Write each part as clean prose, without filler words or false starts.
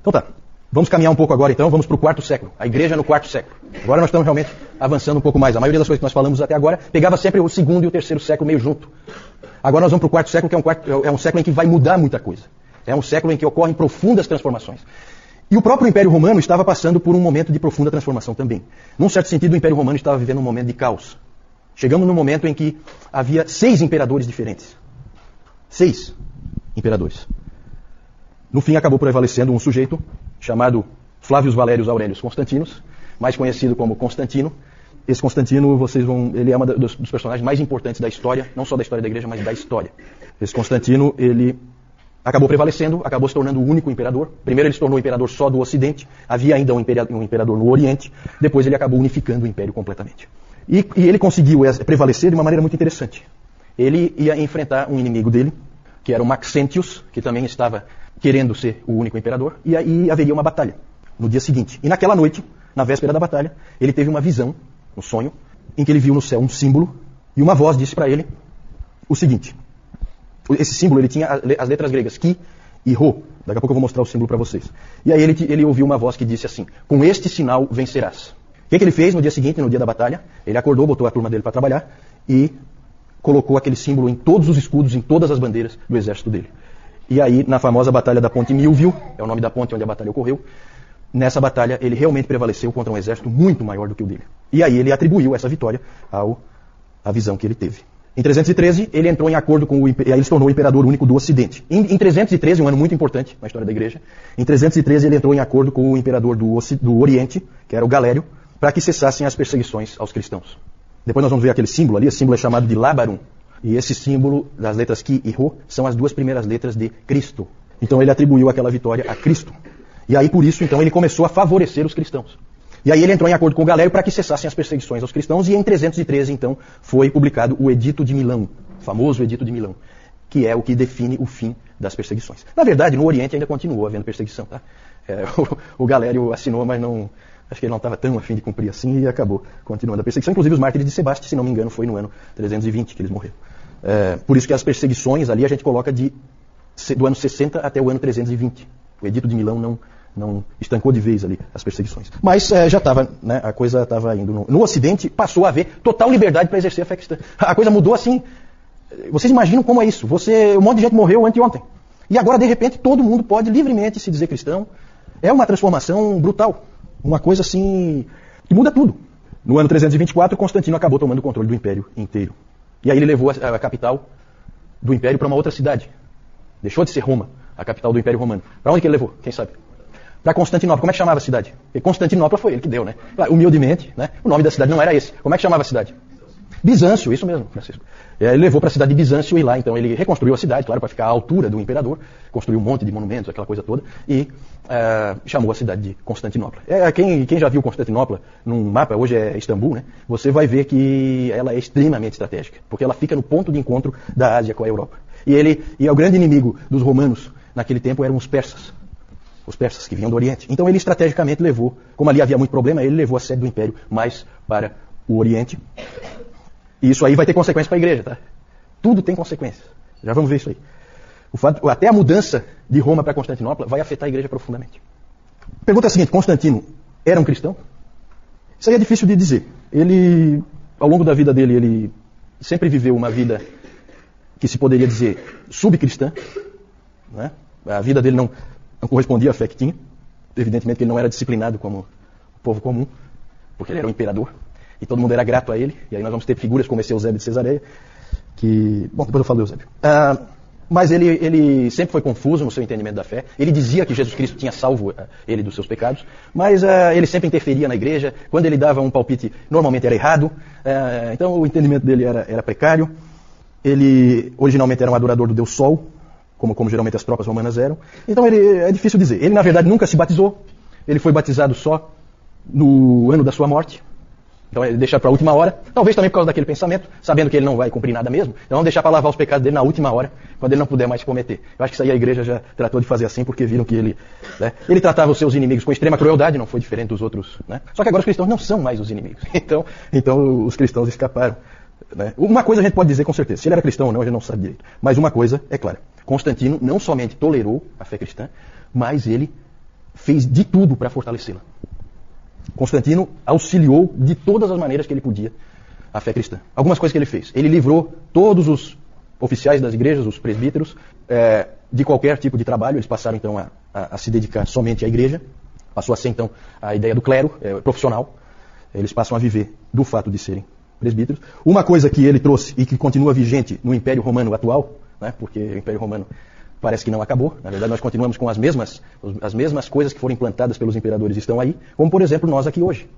Então tá, vamos caminhar um pouco agora então, vamos para o quarto século, a igreja no quarto século. Agora nós estamos realmente avançando um pouco mais. A maioria das coisas que nós falamos até agora pegava sempre o segundo e o terceiro século meio junto. Agora nós vamos para o quarto século, que é um século em que vai mudar muita coisa. É um século em que ocorrem profundas transformações. E o próprio Império Romano estava passando por um momento de profunda transformação também. Num certo sentido, o Império Romano estava vivendo um momento de caos. Chegamos num momento em que havia 6 imperadores diferentes. 6 imperadores. No fim, acabou prevalecendo um sujeito chamado Flávios Valérios Aurélios Constantinos, mais conhecido como Constantino. Esse Constantino, ele é um dos personagens mais importantes da história, não só da história da igreja, mas da história. Esse Constantino, ele acabou prevalecendo, acabou se tornando o único imperador. Primeiro ele se tornou imperador só do Ocidente, havia ainda um imperador no Oriente, depois ele acabou unificando o império completamente. E ele conseguiu prevalecer de uma maneira muito interessante. Ele ia enfrentar um inimigo dele, que era o Maxentius, que também estava querendo ser o único imperador, e aí haveria uma batalha no dia seguinte. E naquela noite, na véspera da batalha, ele teve uma visão, um sonho, em que ele viu no céu um símbolo, e uma voz disse para ele o seguinte. Esse símbolo, ele tinha as letras gregas Ki e Rho. Daqui a pouco eu vou mostrar o símbolo para vocês. E aí ele ouviu uma voz que disse assim, com este sinal vencerás. O que ele fez no dia seguinte, no dia da batalha? Ele acordou, botou a turma dele para trabalhar e colocou aquele símbolo em todos os escudos, em todas as bandeiras do exército dele. E aí, na famosa batalha da Ponte Milvio, é o nome da ponte onde a batalha ocorreu, nessa batalha ele realmente prevaleceu contra um exército muito maior do que o dele. E aí ele atribuiu essa vitória à visão que ele teve. Em 313, ele entrou em acordo com e aí ele se tornou o imperador único do Ocidente. Em 313, um ano muito importante na história da igreja, em 313 ele entrou em acordo com o imperador do Oriente, que era o Galério, para que cessassem as perseguições aos cristãos. Depois nós vamos ver aquele símbolo ali, esse símbolo é chamado de Labarum. E esse símbolo das letras Ki e Rho são as duas primeiras letras de Cristo. Então ele atribuiu aquela vitória a Cristo. E aí por isso, então, ele começou a favorecer os cristãos. E aí ele entrou em acordo com o Galério para que cessassem as perseguições aos cristãos, e em 313, então, foi publicado o Edito de Milão, o famoso Edito de Milão, que é o que define o fim das perseguições. Na verdade, no Oriente ainda continuou havendo perseguição. Tá? O Galério assinou, mas não, acho que ele não estava tão afim de cumprir assim, e acabou continuando a perseguição. Inclusive os mártires de Sebaste, se não me engano, foi no ano 320 que eles morreram. Por isso que as perseguições ali a gente coloca do ano 60 até o ano 320. O Edito de Milão não estancou de vez ali as perseguições. Mas já estava, né, a coisa estava indo. No Ocidente passou a haver total liberdade para exercer a fé cristã. A coisa mudou assim. Vocês imaginam como é isso? Um monte de gente morreu anteontem. E agora, de repente, todo mundo pode livremente se dizer cristão. É uma transformação brutal. Uma coisa assim que muda tudo. No ano 324, Constantino acabou tomando o controle do império inteiro. E aí ele levou a capital do império para uma outra cidade. Deixou de ser Roma, a capital do Império Romano. Para onde que ele levou? Quem sabe? Para Constantinopla. Como é que chamava a cidade? Porque Constantinopla foi ele que deu, né? Humildemente, né? O nome da cidade não era esse. Como é que chamava a cidade? Bizâncio, isso mesmo, Francisco. Ele levou para a cidade de Bizâncio e lá, então, ele reconstruiu a cidade, claro, para ficar à altura do imperador, construiu um monte de monumentos, aquela coisa toda, e chamou a cidade de Constantinopla. Quem já viu Constantinopla num mapa, hoje é Istambul, né? Você vai ver que ela é extremamente estratégica, porque ela fica no ponto de encontro da Ásia com a Europa. E o grande inimigo dos romanos naquele tempo eram os persas que vinham do Oriente. Então ele estrategicamente levou, como ali havia muito problema, ele levou a sede do império mais para o Oriente. E isso aí vai ter consequências para a igreja, tá? Tudo tem consequências. Já vamos ver isso aí. Até a mudança de Roma para Constantinopla vai afetar a igreja profundamente. Pergunta é a seguinte, Constantino era um cristão? Isso aí é difícil de dizer. Ele, ao longo da vida dele, ele sempre viveu uma vida que se poderia dizer subcristã, né? A vida dele não correspondia à fé que tinha. Evidentemente que ele não era disciplinado como o povo comum, porque ele era um imperador, e todo mundo era grato a ele. E aí nós vamos ter figuras como esse Eusébio de Cesareia, que... Bom, depois eu falo do Eusébio. Mas ele sempre foi confuso no seu entendimento da fé. Ele dizia que Jesus Cristo tinha salvo ele dos seus pecados, mas ele sempre interferia na igreja. Quando ele dava um palpite, normalmente era errado. Então o entendimento dele era precário. Ele originalmente era um adorador do Deus Sol, como geralmente as tropas romanas eram. Então é difícil dizer. Ele, na verdade, nunca se batizou. Ele foi batizado só no ano da sua morte. Então ele deixa para a última hora. Talvez também por causa daquele pensamento, sabendo que ele não vai cumprir nada mesmo. Então vamos deixar para lavar os pecados dele na última hora, quando ele não puder mais cometer. Eu acho que isso aí a igreja já tratou de fazer assim, porque viram que ele tratava os seus inimigos com extrema crueldade, não foi diferente dos outros, né? Só que agora os cristãos não são mais os inimigos. Então os cristãos escaparam, né? Uma coisa a gente pode dizer com certeza, se ele era cristão ou não, a gente não sabe direito. Mas uma coisa é clara, Constantino não somente tolerou a fé cristã, mas ele fez de tudo para fortalecê-la. Constantino auxiliou de todas as maneiras que ele podia a fé cristã. Algumas coisas que ele fez. Ele livrou todos os oficiais das igrejas, os presbíteros, de qualquer tipo de trabalho. Eles passaram então a se dedicar somente à igreja. Passou a ser então a ideia do clero profissional. Eles passam a viver do fato de serem presbíteros. Uma coisa que ele trouxe e que continua vigente no Império Romano atual, né, porque o Império Romano parece que não acabou. Na verdade, nós continuamos com as mesmas coisas que foram implantadas pelos imperadores estão aí, como, por exemplo, nós aqui hoje.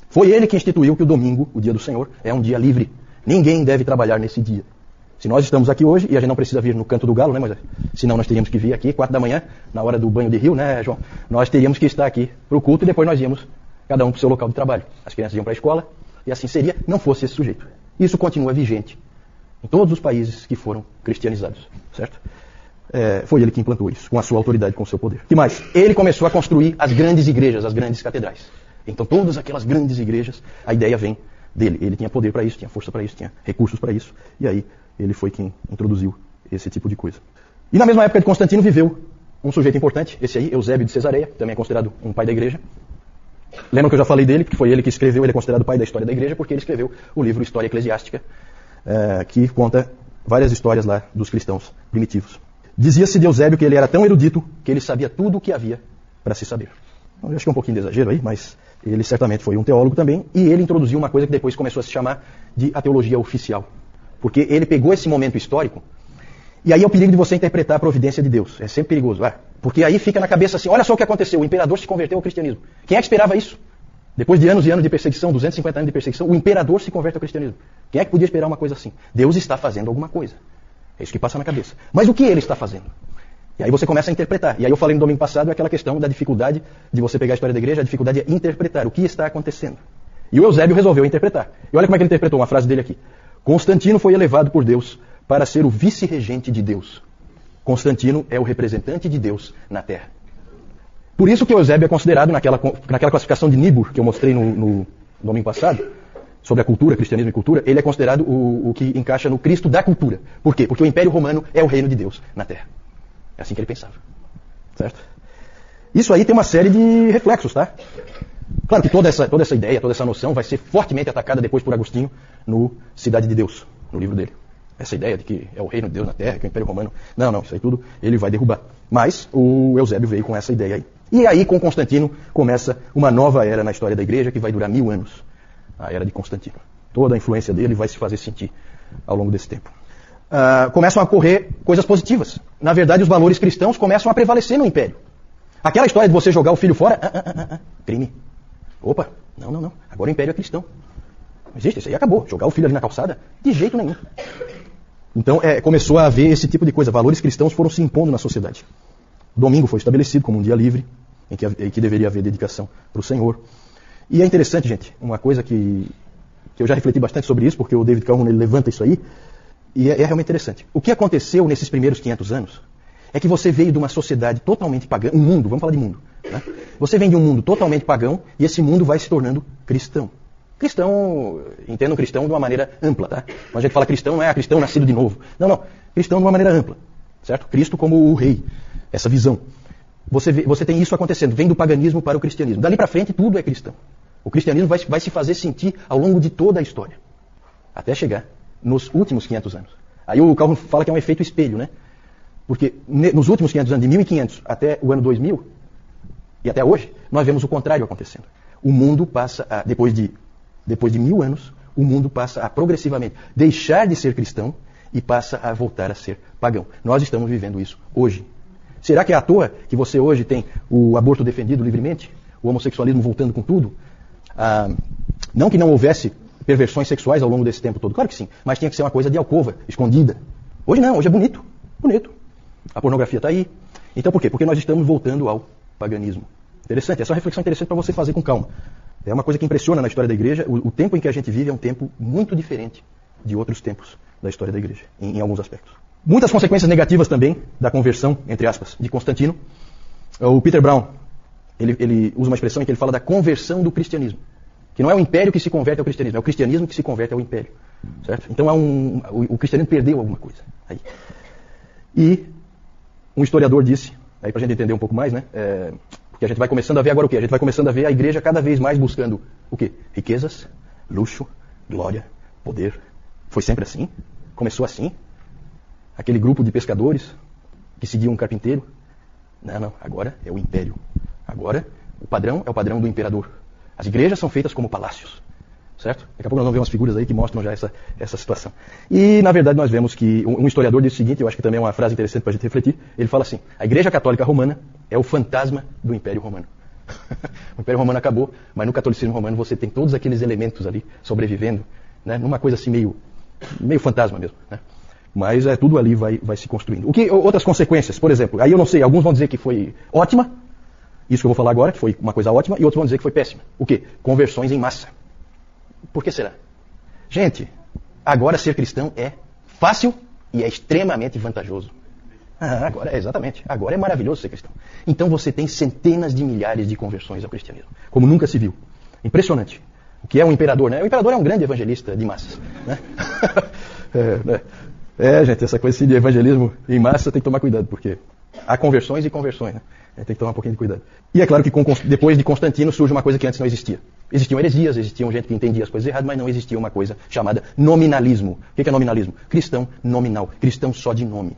Foi ele que instituiu que o domingo, o dia do Senhor, é um dia livre. Ninguém deve trabalhar nesse dia. Se nós estamos aqui hoje, e a gente não precisa vir no canto do galo, né, Moisés? Senão nós teríamos que vir aqui, 4 da manhã, na hora do banho de rio, né, João? Nós teríamos que estar aqui para o culto e depois nós íamos, cada um para o seu local de trabalho. As crianças iam para a escola, e assim seria, não fosse esse sujeito. Isso continua vigente em todos os países que foram cristianizados, certo? Foi ele que implantou isso, com a sua autoridade, com o seu poder. O que mais? Ele começou a construir as grandes igrejas, as grandes catedrais. Então todas aquelas grandes igrejas, a ideia vem dele. Ele tinha poder para isso, tinha força para isso, tinha recursos para isso. E aí ele foi quem introduziu esse tipo de coisa. E na mesma época de Constantino viveu um sujeito importante, esse aí, Eusébio de Cesareia, também é considerado um pai da igreja. Lembra que eu já falei dele, porque foi ele que escreveu, ele é considerado o pai da história da igreja, porque ele escreveu o livro História Eclesiástica, que conta várias histórias lá dos cristãos primitivos. Dizia-se de Eusébio que ele era tão erudito que ele sabia tudo o que havia para se saber. Eu acho que é um pouquinho de exagero aí, mas ele certamente foi um teólogo também, e ele introduziu uma coisa que depois começou a se chamar de a teologia oficial. Porque ele pegou esse momento histórico, e aí é o perigo de você interpretar a providência de Deus. É sempre perigoso, porque aí fica na cabeça assim, olha só o que aconteceu, o imperador se converteu ao cristianismo. Quem é que esperava isso? Depois de anos e anos de perseguição, 250 anos de perseguição, o imperador se converte ao cristianismo. Quem é que podia esperar uma coisa assim? Deus está fazendo alguma coisa. É isso que passa na cabeça. Mas o que ele está fazendo? E aí você começa a interpretar. E aí eu falei no domingo passado aquela questão da dificuldade de você pegar a história da igreja, a dificuldade é interpretar o que está acontecendo. E o Eusébio resolveu interpretar. E olha como é que ele interpretou uma frase dele aqui. Constantino foi elevado por Deus para ser o vice-regente de Deus. Constantino é o representante de Deus na Terra. Por isso que o Eusébio é considerado naquela classificação de Niebuhr que eu mostrei no domingo passado, sobre a cultura, cristianismo e cultura, ele é considerado o que encaixa no Cristo da cultura. Por quê? Porque o Império Romano é o reino de Deus na Terra. É assim que ele pensava. Certo? Isso aí tem uma série de reflexos, tá? Claro que toda essa ideia, toda essa noção vai ser fortemente atacada depois por Agostinho no Cidade de Deus, no livro dele. Essa ideia de que é o reino de Deus na Terra, que é o Império Romano. Não, isso aí tudo ele vai derrubar. Mas o Eusébio veio com essa ideia aí. E aí, com Constantino, começa uma nova era na história da igreja que vai durar 1000 anos. A era de Constantino. Toda a influência dele vai se fazer sentir ao longo desse tempo. Começam a ocorrer coisas positivas. Na verdade, os valores cristãos começam a prevalecer no Império. Aquela história de você jogar o filho fora, crime. Opa, não. Agora o Império é cristão. Não existe, isso aí acabou. Jogar o filho ali na calçada, de jeito nenhum. Então, começou a haver esse tipo de coisa. Valores cristãos foram se impondo na sociedade. O domingo foi estabelecido como um dia livre, em que deveria haver dedicação para o Senhor. E é interessante, gente, uma coisa que eu já refleti bastante sobre isso, porque o David Calhoun ele levanta isso aí, e é realmente interessante. O que aconteceu nesses primeiros 500 anos é que você veio de uma sociedade totalmente pagã, um mundo, vamos falar de mundo. Né? Você vem de um mundo totalmente pagão, e esse mundo vai se tornando cristão. Cristão, entendam cristão de uma maneira ampla, tá? Quando a gente fala cristão, não é cristão nascido de novo. Não. Cristão de uma maneira ampla, certo? Cristo como o rei, essa visão. Você tem isso acontecendo, vem do paganismo para o cristianismo. Dali para frente, tudo é cristão. O cristianismo vai se fazer sentir ao longo de toda a história, até chegar nos últimos 500 anos. Aí o Calhoun fala que é um efeito espelho, né? Porque nos últimos 500 anos, de 1500 até o ano 2000, e até hoje, nós vemos o contrário acontecendo. O mundo passa depois de 1000 anos, o mundo passa a progressivamente deixar de ser cristão e passa a voltar a ser pagão. Nós estamos vivendo isso hoje. Será que é à toa que você hoje tem o aborto defendido livremente? O homossexualismo voltando com tudo? Não que não houvesse perversões sexuais ao longo desse tempo todo. Claro que sim. Mas tinha que ser uma coisa de alcova, escondida. Hoje não, hoje é bonito. Bonito. A pornografia está aí. Então por quê? Porque nós estamos voltando ao paganismo. Interessante. Essa é uma reflexão interessante para você fazer com calma. É uma coisa que impressiona na história da igreja. O tempo em que a gente vive é um tempo muito diferente de outros tempos da história da igreja, em alguns aspectos. Muitas consequências negativas também da conversão, entre aspas, de Constantino. O Peter Brown, ele usa uma expressão em que ele fala da conversão do cristianismo. Que não é o império que se converte ao cristianismo, é o cristianismo que se converte ao império. Certo? Então o cristianismo perdeu alguma coisa. Aí. E um historiador disse, aí para a gente entender um pouco mais, né? que a gente vai começando a ver agora o quê? A gente vai começando a ver a igreja cada vez mais buscando o quê? Riquezas, luxo, glória, poder. Foi sempre assim? Começou assim? Aquele grupo de pescadores que seguiam um carpinteiro? Não, agora é o império. Agora o padrão é o padrão do imperador. As igrejas são feitas como palácios. Certo? Daqui a pouco nós vamos ver umas figuras aí que mostram já essa situação. E, na verdade, nós vemos que um historiador disse o seguinte, eu acho que também é uma frase interessante para a gente refletir, ele fala assim, a Igreja Católica Romana é o fantasma do Império Romano. O Império Romano acabou, mas no catolicismo romano você tem todos aqueles elementos ali sobrevivendo, né, numa coisa assim meio fantasma mesmo. Né? Mas tudo ali vai se construindo. Outras consequências, por exemplo, aí eu não sei, alguns vão dizer que foi ótima, isso que eu vou falar agora, que foi uma coisa ótima, e outros vão dizer que foi péssima. O quê? Conversões em massa. Por que será? Gente, agora ser cristão é fácil e é extremamente vantajoso. Agora, exatamente. Agora é maravilhoso ser cristão. Então você tem centenas de milhares de conversões ao cristianismo, como nunca se viu. Impressionante. O que é um imperador, né? O imperador é um grande evangelista de massas. Né? Gente, essa coisa assim de evangelismo em massa tem que tomar cuidado, porque há conversões e conversões, né? Tem que tomar um pouquinho de cuidado. E é claro que depois de Constantino surge uma coisa que antes não existia. Existiam heresias, existiam gente que entendia as coisas erradas, mas não existia uma coisa chamada nominalismo. O que é nominalismo? Cristão nominal, cristão só de nome,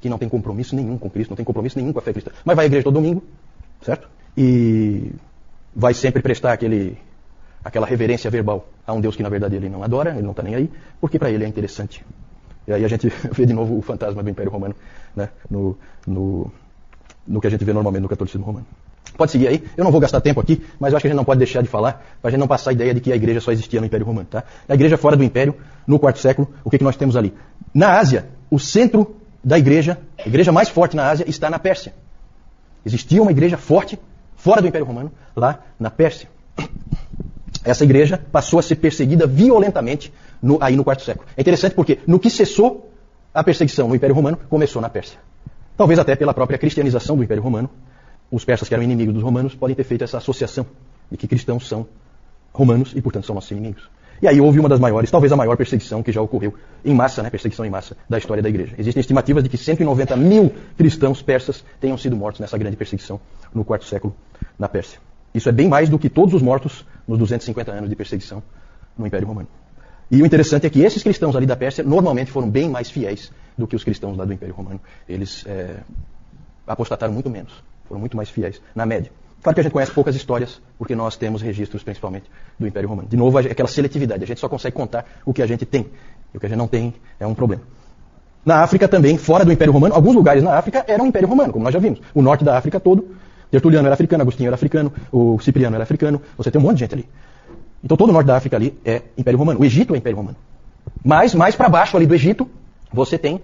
que não tem compromisso nenhum com Cristo, não tem compromisso nenhum com a fé cristã. Mas vai à igreja todo domingo, certo? E vai sempre prestar aquela reverência verbal a um Deus que na verdade ele não adora, ele não está nem aí, porque para ele é interessante. E aí a gente vê de novo o fantasma do Império Romano, né? No que a gente vê normalmente no catolicismo romano. Pode seguir aí, eu não vou gastar tempo aqui, mas eu acho que a gente não pode deixar de falar, para a gente não passar a ideia de que a igreja só existia no Império Romano. Tá? A igreja fora do Império, no quarto século, o que nós temos ali? Na Ásia, o centro da igreja, a igreja mais forte na Ásia, está na Pérsia. Existia uma igreja forte, fora do Império Romano, lá na Pérsia. Essa igreja passou a ser perseguida violentamente aí no quarto século. É interessante porque no que cessou a perseguição no Império Romano, começou na Pérsia. Talvez até pela própria cristianização do Império Romano, os persas que eram inimigos dos romanos podem ter feito essa associação de que cristãos são romanos e, portanto, são nossos inimigos. E aí houve uma das maiores, talvez a maior perseguição que já ocorreu em massa, né, perseguição em massa da história da igreja. Existem estimativas de que 190 mil cristãos persas tenham sido mortos nessa grande perseguição no quarto século na Pérsia. Isso é bem mais do que todos os mortos nos 250 anos de perseguição no Império Romano. E o interessante é que esses cristãos ali da Pérsia normalmente foram bem mais fiéis do que os cristãos lá do Império Romano. Eles apostataram muito menos, foram muito mais fiéis, na média. Claro que a gente conhece poucas histórias, porque nós temos registros, principalmente, do Império Romano. De novo, aquela seletividade, a gente só consegue contar o que a gente tem. E o que a gente não tem é um problema. Na África também, fora do Império Romano, alguns lugares na África eram Império Romano, como nós já vimos. O norte da África todo, Tertuliano era africano, Agostinho era africano, o Cipriano era africano, você tem um monte de gente ali. Então todo o norte da África ali é Império Romano. O Egito é Império Romano. Mas mais para baixo ali do Egito, você tem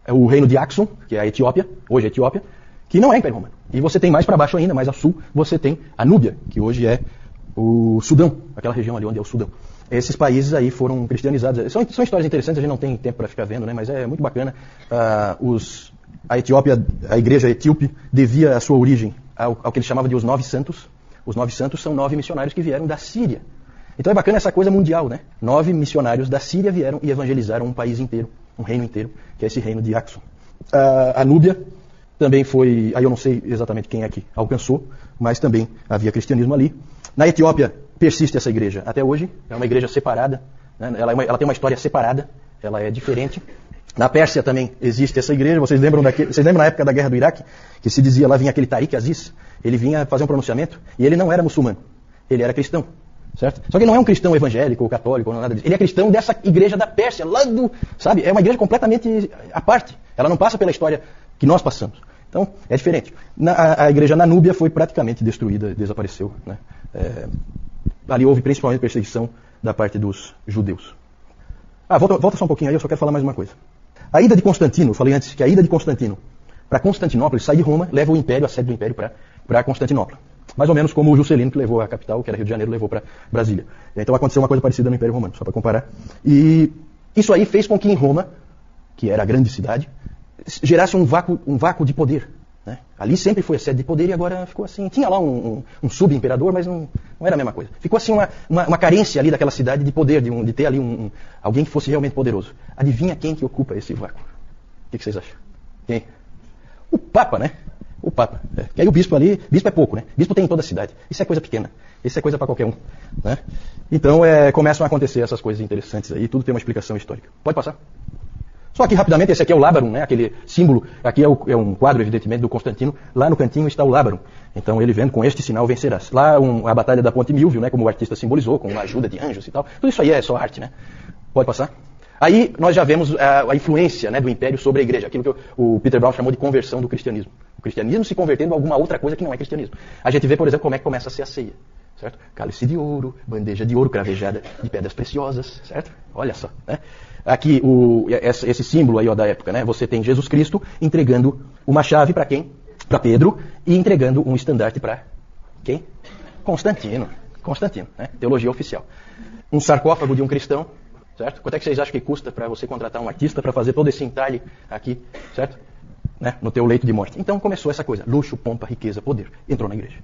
o reino de Axum, que é a Etiópia, hoje é a Etiópia, que não é Império Romano. E você tem mais para baixo ainda, mais a sul, você tem a Núbia, que hoje é o Sudão, aquela região ali onde é o Sudão. Esses países aí foram cristianizados. São histórias interessantes, a gente não tem tempo para ficar vendo, né, mas é muito bacana. A Etiópia, a igreja etíope, devia a sua origem ao que eles chamavam de os 9 santos. Os 9 santos são 9 missionários que vieram da Síria. Então é bacana essa coisa mundial, né? 9 missionários da Síria vieram e evangelizaram um país inteiro, um reino inteiro, que é esse reino de Axum. A Núbia também foi, aí eu não sei exatamente quem é que alcançou, mas também havia cristianismo ali. Na Etiópia persiste essa igreja até hoje, é uma igreja separada, né? Ela tem uma história separada, ela é diferente. Na Pérsia também existe essa igreja, vocês lembram na época da guerra do Iraque, que se dizia, lá vinha aquele Tariq Aziz, ele vinha fazer um pronunciamento e ele não era muçulmano, ele era cristão. Certo? Só que ele não é um cristão evangélico ou católico ou nada disso. Ele é cristão dessa igreja da Pérsia, lá do, sabe? É uma igreja completamente à parte. Ela não passa pela história que nós passamos. Então, é diferente. A igreja na Núbia foi praticamente destruída, desapareceu. Né? Ali houve principalmente perseguição da parte dos judeus. Volta só um pouquinho aí, eu só quero falar mais uma coisa. A ida de Constantino, eu falei antes que a ida de Constantino para Constantinopla, sai de Roma, leva o império, a sede do império para Constantinopla. Mais ou menos como o Juscelino, que levou a capital, que era Rio de Janeiro, levou para Brasília. Então aconteceu uma coisa parecida no Império Romano, só para comparar. E isso aí fez com que em Roma, que era a grande cidade, gerasse um vácuo de poder. Né? Ali sempre foi a sede de poder e agora ficou assim. Tinha lá um subimperador, mas não era a mesma coisa. Ficou assim uma carência ali daquela cidade de poder, de ter ali alguém que fosse realmente poderoso. Adivinha quem que ocupa esse vácuo? O que vocês acham? Quem? O Papa, né? O Papa. Que aí o bispo ali, bispo é pouco, né? Bispo tem em toda a cidade. Isso é coisa pequena. Isso é coisa para qualquer um. Né? Então começam a acontecer essas coisas interessantes aí, tudo tem uma explicação histórica. Pode passar. Só que rapidamente, esse aqui é o Lábarum, né? Aquele símbolo, aqui é um quadro, evidentemente, do Constantino. Lá no cantinho está o Lábarum. Então ele vendo, com este sinal vencerás. Lá a Batalha da Ponte Milvio, né? Como o artista simbolizou, com a ajuda de anjos e tal. Tudo isso aí é só arte, né? Pode passar. Aí nós já vemos a influência, né, do Império sobre a Igreja, aquilo que o Peter Brown chamou de conversão do cristianismo. O cristianismo se convertendo a alguma outra coisa que não é cristianismo. A gente vê, por exemplo, como é que começa a ser a ceia. Certo? Cálice de ouro, bandeja de ouro cravejada de pedras preciosas, certo? Olha só, né? Aqui esse símbolo aí, ó, da época, né? Você tem Jesus Cristo entregando uma chave para quem? Para Pedro, e entregando um estandarte para quem? Constantino, né? Teologia oficial. Um sarcófago de um cristão, certo? Quanto é que vocês acham que custa para você contratar um artista para fazer todo esse entalhe aqui, certo? Né? No teu leito de morte. Então começou essa coisa, luxo, pompa, riqueza, poder. Entrou na igreja.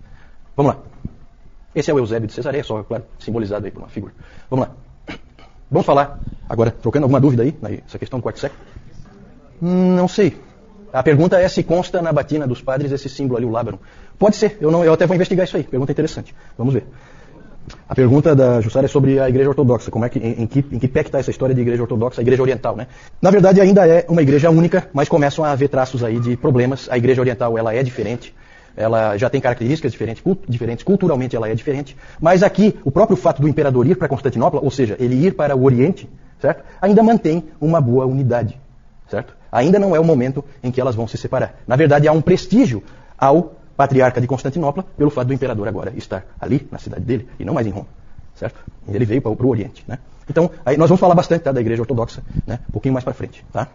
Vamos lá. Esse é o Eusébio de Cesareia, só, claro, simbolizado aí por uma figura. Vamos lá. Vamos falar, agora, trocando alguma dúvida aí, essa questão do quarto século? Não sei. A pergunta é se consta na batina dos padres esse símbolo ali, o Lábarum. Pode ser, eu até vou investigar isso aí, pergunta interessante. Vamos ver. A pergunta da Jussara é sobre a Igreja Ortodoxa, como é que, em que pé que está essa história de Igreja Ortodoxa, a Igreja Oriental, né? Na verdade ainda é uma igreja única, mas começam a haver traços aí de problemas. A Igreja Oriental, ela é diferente. Ela já tem características diferentes, culturalmente ela é diferente, mas aqui o próprio fato do imperador ir para Constantinopla, ou seja, ele ir para o Oriente, certo? Ainda mantém uma boa unidade, certo? Ainda não é o momento em que elas vão se separar. Na verdade, há um prestígio ao patriarca de Constantinopla pelo fato do imperador agora estar ali, na cidade dele, e não mais em Roma, certo? Ele veio para o Oriente, né? Então, aí nós vamos falar bastante, tá, da Igreja Ortodoxa, né? Um pouquinho mais para frente, tá?